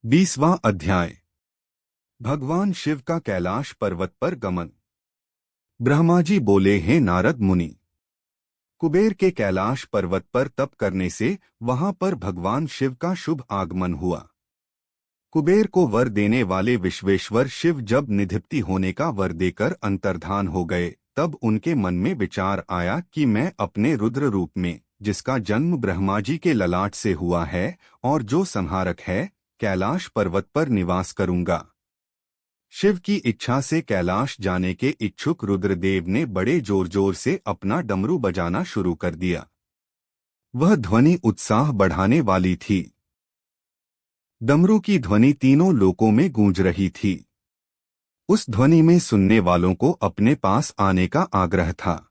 20वां अध्याय। भगवान शिव का कैलाश पर्वत पर गमन। ब्रह्मा जी बोले, हे नारद मुनि, कुबेर के कैलाश पर्वत पर तप करने से वहां पर भगवान शिव का शुभ आगमन हुआ। कुबेर को वर देने वाले विश्वेश्वर शिव जब निधिप्ति होने का वर देकर अंतर्धान हो गए, तब उनके मन में विचार आया कि मैं अपने रुद्र रूप में, जिसका जन्म ब्रह्मा जी के ललाट से हुआ है और जो संहारक है, कैलाश पर्वत पर निवास करूंगा। शिव की इच्छा से कैलाश जाने के इच्छुक रुद्रदेव ने बड़े जोर जोर से अपना डमरू बजाना शुरू कर दिया। वह ध्वनि उत्साह बढ़ाने वाली थी। डमरू की ध्वनि तीनों लोकों में गूंज रही थी। उस ध्वनि में सुनने वालों को अपने पास आने का आग्रह था।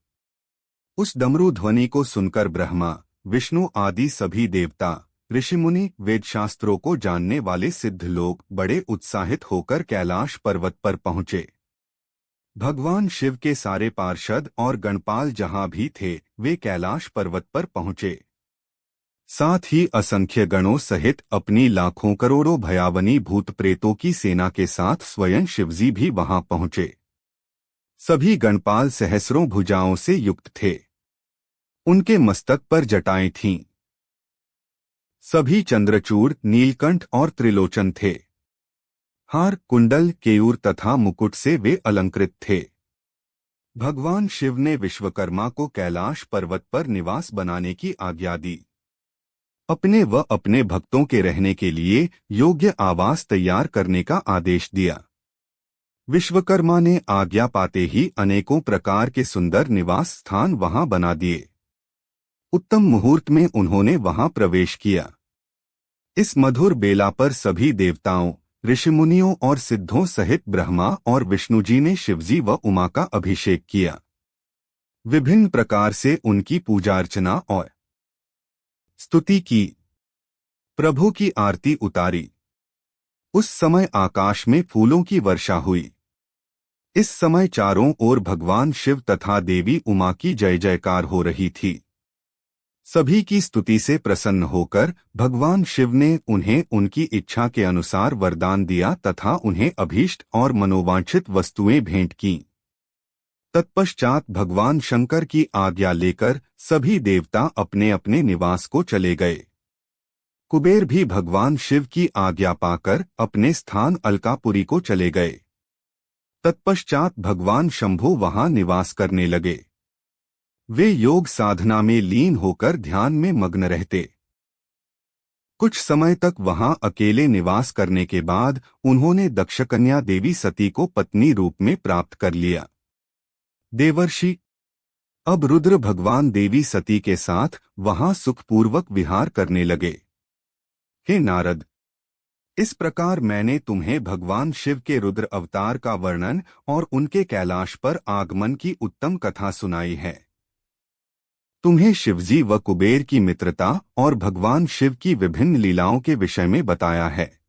उस डमरू ध्वनि को सुनकर ब्रह्मा, विष्णु आदि सभी देवता, ऋषिमुनि, वेदशास्त्रों को जानने वाले सिद्ध लोग बड़े उत्साहित होकर कैलाश पर्वत पर पहुंचे। भगवान शिव के सारे पार्षद और गणपाल जहां भी थे, वे कैलाश पर्वत पर पहुंचे। साथ ही असंख्य गणों सहित अपनी लाखों करोड़ों भयावनी भूत प्रेतों की सेना के साथ स्वयं शिवजी भी वहां पहुंचे। सभी गणपाल सहस्रों भुजाओं से युक्त थे। उनके मस्तक पर जटाएं थीं। सभी चंद्रचूड़, नीलकंठ और त्रिलोचन थे। हार, कुंडल, केयूर तथा मुकुट से वे अलंकृत थे। भगवान शिव ने विश्वकर्मा को कैलाश पर्वत पर निवास बनाने की आज्ञा दी। अपने व अपने भक्तों के रहने के लिए योग्य आवास तैयार करने का आदेश दिया। विश्वकर्मा ने आज्ञा पाते ही अनेकों प्रकार के सुंदर निवास स्थान वहां बना दिए। उत्तम मुहूर्त में उन्होंने वहां प्रवेश किया। इस मधुर बेला पर सभी देवताओं, ऋषिमुनियों और सिद्धों सहित ब्रह्मा और विष्णु जी ने शिवजी व उमा का अभिषेक किया। विभिन्न प्रकार से उनकी पूजा अर्चना और स्तुति की। प्रभु की आरती उतारी। उस समय आकाश में फूलों की वर्षा हुई। इस समय चारों ओर भगवान शिव तथा देवी उमा की जय जयकार हो रही थी। सभी की स्तुति से प्रसन्न होकर भगवान शिव ने उन्हें उनकी इच्छा के अनुसार वरदान दिया तथा उन्हें अभीष्ट और मनोवांछित वस्तुएं भेंट कीं। तत्पश्चात भगवान शंकर की आज्ञा लेकर सभी देवता अपने अपने निवास को चले गए। कुबेर भी भगवान शिव की आज्ञा पाकर अपने स्थान अलकापुरी को चले गए। तत्पश्चात भगवान शंभु वहां निवास करने लगे। वे योग साधना में लीन होकर ध्यान में मग्न रहते। कुछ समय तक वहां अकेले निवास करने के बाद उन्होंने दक्षकन्या देवी सती को पत्नी रूप में प्राप्त कर लिया। देवर्षि अब रुद्र भगवान देवी सती के साथ वहां सुखपूर्वक विहार करने लगे। हे नारद, इस प्रकार मैंने तुम्हें भगवान शिव के रुद्र अवतार का वर्णन और उनके कैलाश पर आगमन की उत्तम कथा सुनाई है। तुम्हें शिवजी व कुबेर की मित्रता और भगवान शिव की विभिन्न लीलाओं के विषय में बताया है।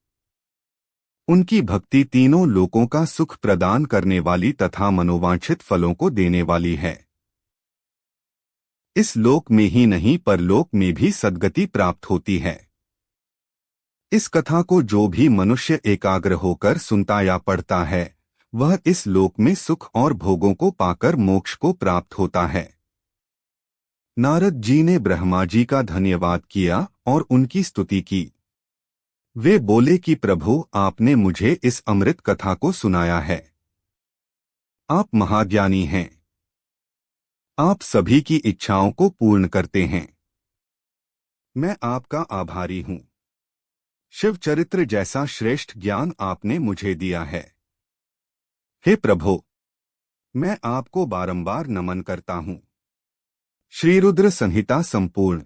उनकी भक्ति तीनों लोकों का सुख प्रदान करने वाली तथा मनोवांछित फलों को देने वाली है। इस लोक में ही नहीं परलोक में भी सद्गति प्राप्त होती है। इस कथा को जो भी मनुष्य एकाग्र होकर सुनता या पढ़ता है, वह इस लोक में सुख और भोगों को पाकर मोक्ष को प्राप्त होता है। नारद जी ने ब्रह्मा जी का धन्यवाद किया और उनकी स्तुति की। वे बोले कि प्रभु, आपने मुझे इस अमृत कथा को सुनाया है। आप महाज्ञानी हैं। आप सभी की इच्छाओं को पूर्ण करते हैं। मैं आपका आभारी हूं। शिव चरित्र जैसा श्रेष्ठ ज्ञान आपने मुझे दिया है। हे प्रभु, मैं आपको बारंबार नमन करता हूं। श्री रुद्र संहिता संपूर्ण।